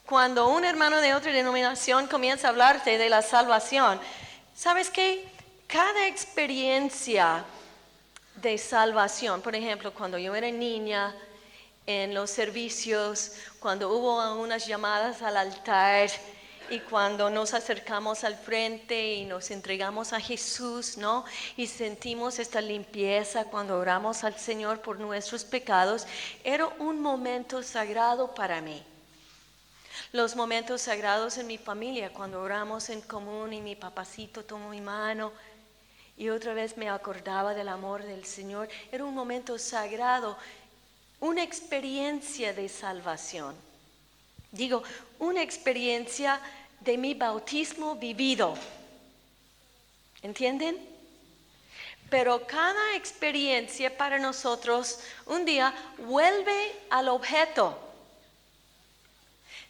cuando un hermano de otra denominación comienza a hablarte de la salvación, ¿sabes qué? Cada experiencia de salvación, por ejemplo, cuando yo era niña en los servicios, cuando hubo unas llamadas al altar y cuando nos acercamos al frente y nos entregamos a Jesús, ¿no? Y sentimos esta limpieza cuando oramos al Señor por nuestros pecados, era un momento sagrado para mí. Los momentos sagrados en mi familia, cuando oramos en común y mi papacito tomó mi mano y otra vez me acordaba del amor del Señor, era un momento sagrado, una experiencia de salvación. Digo, una experiencia de mi bautismo vivido. ¿Entienden? Pero cada experiencia para nosotros un día vuelve al objeto.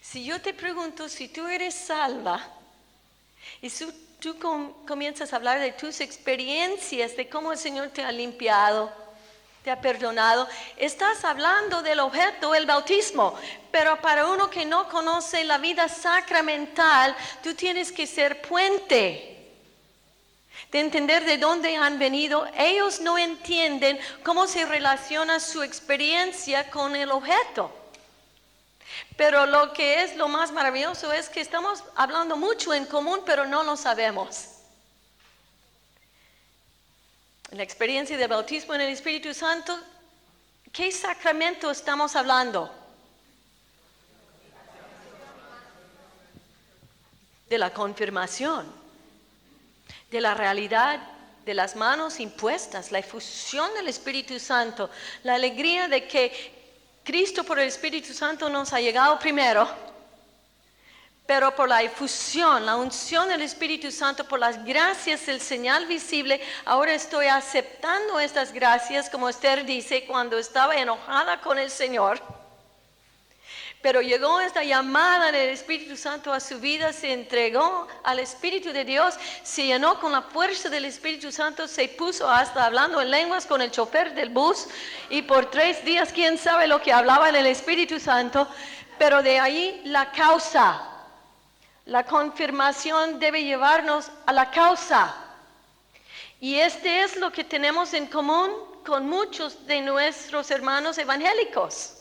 Si yo te pregunto si tú eres salva y tú comienzas a hablar de tus experiencias, de cómo el Señor te ha limpiado, te ha perdonado, estás hablando del objeto, el bautismo. Pero para uno que no conoce la vida sacramental, tú tienes que ser puente de entender de dónde han venido. Ellos no entienden cómo se relaciona su experiencia con el objeto. Pero lo que es lo más maravilloso es que estamos hablando mucho en común, pero no lo sabemos. La experiencia del bautismo en el Espíritu Santo, ¿qué sacramento estamos hablando? De la confirmación, de la realidad de las manos impuestas, la efusión del Espíritu Santo, la alegría de que Cristo por el Espíritu Santo nos ha llegado primero, pero por la efusión, la unción del Espíritu Santo, por las gracias, el señal visible, ahora estoy aceptando estas gracias, como Esther dice, cuando estaba enojada con el Señor. Pero llegó esta llamada del Espíritu Santo a su vida, se entregó al Espíritu de Dios, se llenó con la fuerza del Espíritu Santo, se puso hasta hablando en lenguas con el chofer del bus y por 3 días, quién sabe lo que hablaba en el Espíritu Santo, pero de ahí la causa. La confirmación debe llevarnos a la causa. Y este es lo que tenemos en común con muchos de nuestros hermanos evangélicos.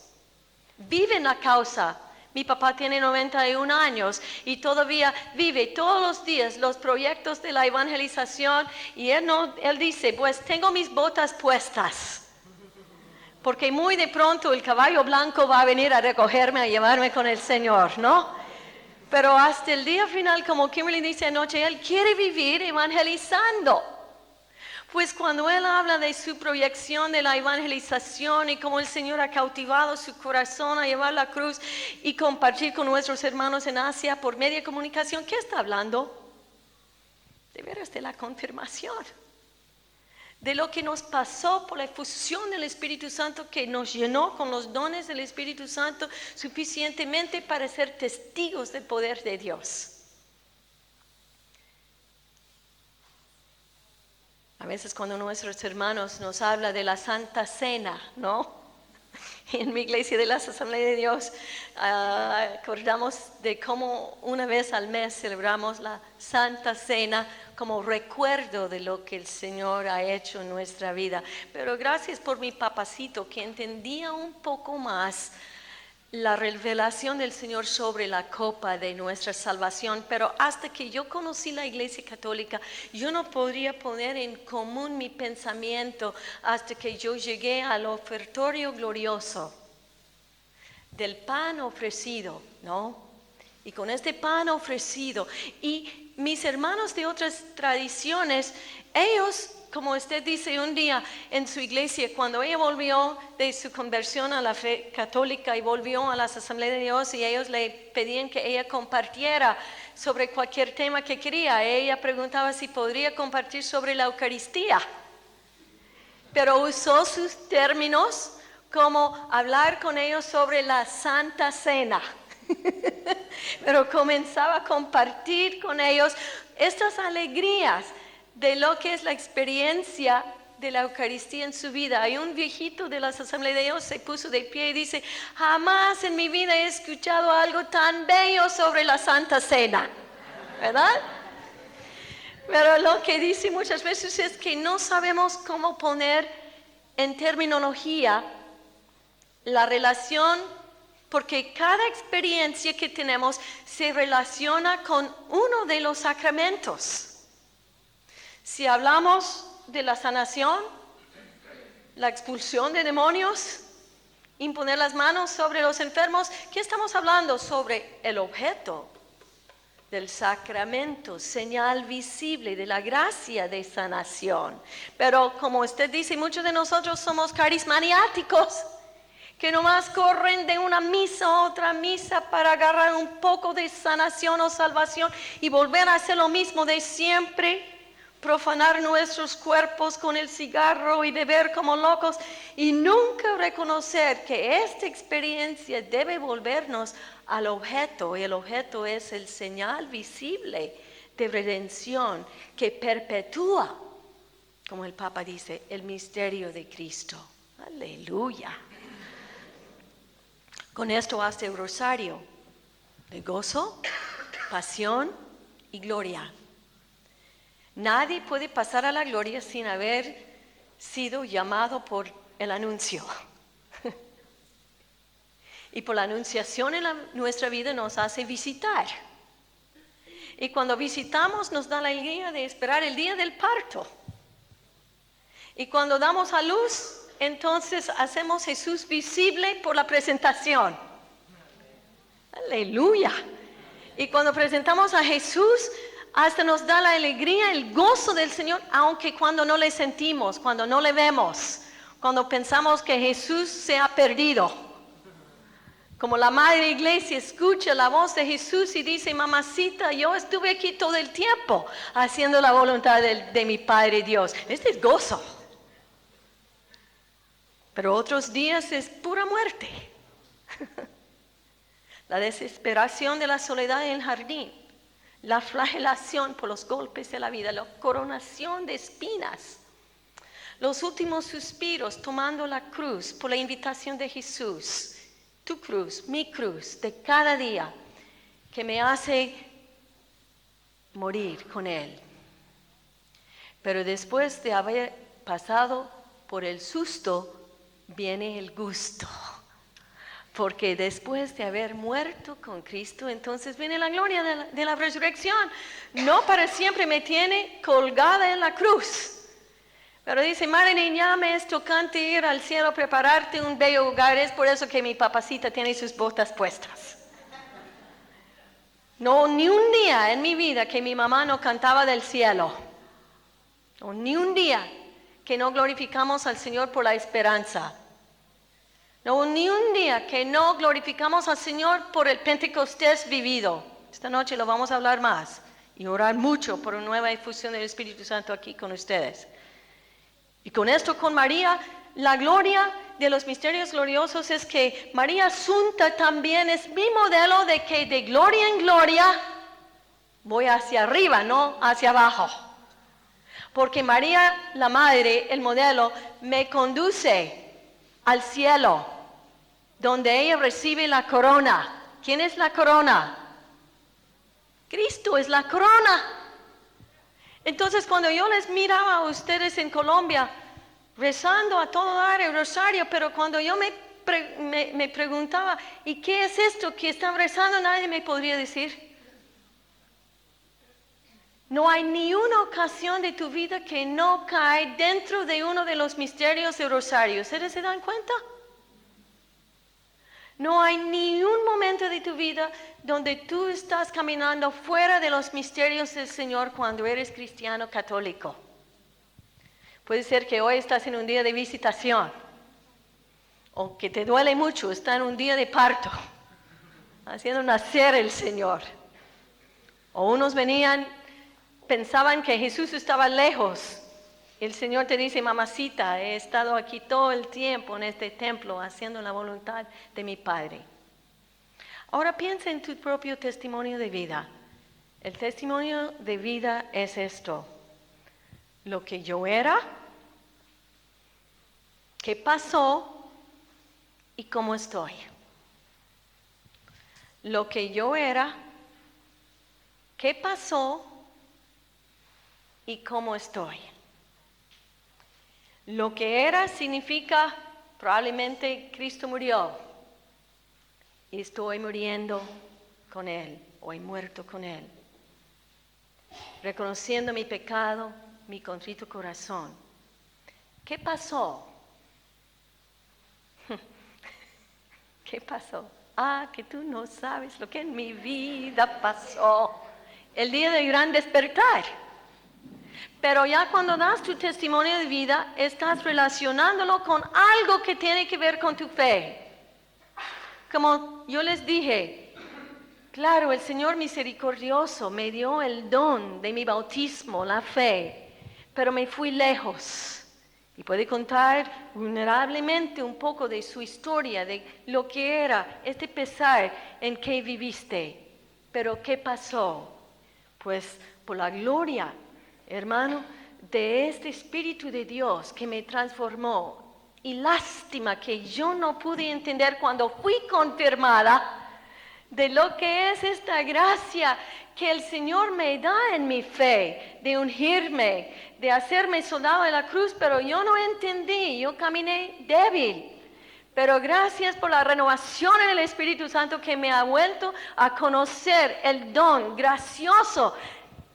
Viven la causa. Mi papá tiene 91 años y todavía vive todos los días los proyectos de la evangelización y él dice, pues tengo mis botas puestas. Porque muy de pronto el caballo blanco va a venir a recogerme, a llevarme con el Señor, ¿no? Pero hasta el día final, como Kimberly dice anoche, él quiere vivir evangelizando. Pues cuando él habla de su proyección de la evangelización y cómo el Señor ha cautivado su corazón a llevar la cruz y compartir con nuestros hermanos en Asia por media comunicación, ¿qué está hablando? De veras de la confirmación. De lo que nos pasó por la efusión del Espíritu Santo que nos llenó con los dones del Espíritu Santo suficientemente para ser testigos del poder de Dios. A veces cuando nuestros hermanos nos hablan de la Santa Cena, ¿no? En mi iglesia de las Asambleas de Dios acordamos de cómo una vez al mes celebramos la Santa Cena como recuerdo de lo que el Señor ha hecho en nuestra vida. Pero gracias por mi papacito que entendía un poco más la revelación del Señor sobre la copa de nuestra salvación, pero hasta que yo conocí la Iglesia Católica, yo no podría poner en común mi pensamiento hasta que yo llegué al ofertorio glorioso del pan ofrecido, ¿no? Y con este pan ofrecido, y mis hermanos de otras tradiciones, ellos, como usted dice un día en su iglesia, cuando ella volvió de su conversión a la fe católica y volvió a las Asambleas de Dios y ellos le pedían que ella compartiera sobre cualquier tema que quería, ella preguntaba si podría compartir sobre la Eucaristía, pero usó sus términos como hablar con ellos sobre la Santa Cena. Pero comenzaba a compartir con ellos estas alegrías de lo que es la experiencia de la Eucaristía en su vida. Hay un viejito de las Asambleas de Dios se puso de pie y dice, jamás en mi vida he escuchado algo tan bello sobre la Santa Cena, ¿verdad? Pero lo que dice muchas veces es que no sabemos cómo poner en terminología la relación, porque cada experiencia que tenemos se relaciona con uno de los sacramentos. Si hablamos de la sanación, la expulsión de demonios, imponer las manos sobre los enfermos, ¿qué estamos hablando? Sobre el objeto del sacramento, señal visible de la gracia de sanación. Pero como usted dice, muchos de nosotros somos carismáticos, que nomás corren de una misa a otra misa para agarrar un poco de sanación o salvación y volver a hacer lo mismo de siempre, profanar nuestros cuerpos con el cigarro y beber como locos y nunca reconocer que esta experiencia debe volvernos al objeto, y el objeto es el señal visible de redención que perpetúa, como el Papa dice, el misterio de Cristo. Aleluya. Con esto hace el rosario de gozo, pasión y gloria. Nadie puede pasar a la gloria sin haber sido llamado por el anuncio. Y por la anunciación en nuestra vida nos hace visitar. Y cuando visitamos nos da la alegría de esperar el día del parto. Y cuando damos a luz, entonces hacemos Jesús visible por la presentación. Aleluya. Y cuando presentamos a Jesús, hasta nos da la alegría, el gozo del Señor, aunque cuando no le sentimos, cuando no le vemos, cuando pensamos que Jesús se ha perdido. Como la Madre Iglesia escucha la voz de Jesús y dice, mamacita, yo estuve aquí todo el tiempo haciendo la voluntad de mi Padre Dios. Este es gozo. Pero otros días es pura muerte. La desesperación de la soledad en el jardín, la flagelación por los golpes de la vida, la coronación de espinas, los últimos suspiros tomando la cruz por la invitación de Jesús. Tu cruz, mi cruz, de cada día, que me hace morir con Él. Pero después de haber pasado por el susto, viene el gusto. Porque después de haber muerto con Cristo, entonces viene la gloria de la resurrección. No para siempre me tiene colgada en la cruz. Pero dice, Marilyn, ya me es tocante ir al cielo, prepararte un bello hogar. Es por eso que mi papacita tiene sus botas puestas. No, ni un día en mi vida que mi mamá no cantaba del cielo. No, ni un día que no glorificamos al Señor por la esperanza. No, ni un día que no glorificamos al Señor por el Pentecostés vivido. Esta noche lo vamos a hablar más y orar mucho por una nueva efusión del Espíritu Santo aquí con ustedes. Y con esto, con María, la gloria de los misterios gloriosos es que María Asunta también es mi modelo de que de gloria en gloria voy hacia arriba, no hacia abajo. Porque María, la Madre, el modelo, me conduce al cielo, donde ella recibe la corona. ¿Quién es la corona? Cristo es la corona. Entonces, cuando yo les miraba a ustedes en Colombia, rezando a todo dar el rosario, pero cuando yo me preguntaba, ¿y qué es esto que están rezando? Nadie me podría decir. No hay ni una ocasión de tu vida que no cae dentro de uno de los misterios del rosario. ¿Ustedes se dan cuenta? No hay ni un momento de tu vida donde tú estás caminando fuera de los misterios del Señor cuando eres cristiano católico. Puede ser que hoy estás en un día de visitación, o que te duele mucho, estás en un día de parto, haciendo nacer el Señor. O unos pensaban que Jesús estaba lejos. El Señor te dice, mamacita, he estado aquí todo el tiempo en este templo haciendo la voluntad de mi Padre. Ahora piensa en tu propio testimonio de vida. El testimonio de vida es esto: lo que yo era, qué pasó y cómo estoy. Lo que yo era, qué pasó y cómo estoy. Lo que era significa probablemente Cristo murió y estoy muriendo con Él, o he muerto con Él. Reconociendo mi pecado, mi contrito corazón. ¿Qué pasó? ¿Qué pasó? Ah, que tú no sabes lo que en mi vida pasó. El día del gran despertar. Pero ya cuando das tu testimonio de vida, estás relacionándolo con algo que tiene que ver con tu fe. Como yo les dije, claro, el Señor misericordioso me dio el don de mi bautismo, la fe, pero me fui lejos. Y puede contar vulnerablemente un poco de su historia, de lo que era este pesar en que viviste. Pero ¿qué pasó? Pues por la gloria, hermano, de este Espíritu de Dios que me transformó. Y lástima que yo no pude entender cuando fui confirmada de lo que es esta gracia que el Señor me da en mi fe, de ungirme, de hacerme soldado de la cruz, pero yo no entendí, yo caminé débil. Pero gracias por la renovación en el Espíritu Santo que me ha vuelto a conocer el don gracioso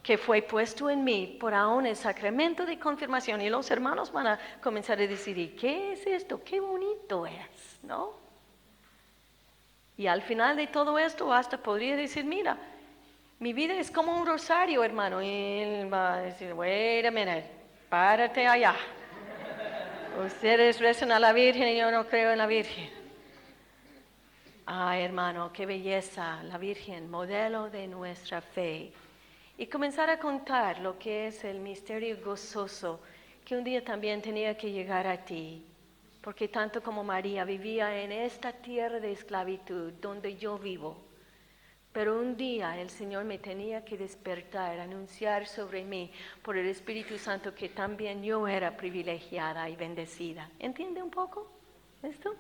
que fue puesto en mí por aún el sacramento de confirmación. Y los hermanos van a comenzar a decidir, ¿qué es esto? ¿Qué bonito es? ¿No? Y al final de todo esto hasta podría decir, mira, mi vida es como un rosario, hermano. Y él va a decir, wait a minute, párate allá. Ustedes rezan a la Virgen y yo no creo en la Virgen. Ay, hermano, qué belleza, la Virgen, modelo de nuestra fe. Y comenzar a contar lo que es el misterio gozoso que un día también tenía que llegar a ti. Porque tanto como María vivía en esta tierra de esclavitud donde yo vivo, pero un día el Señor me tenía que despertar, anunciar sobre mí por el Espíritu Santo que también yo era privilegiada y bendecida. ¿Entiende un poco esto?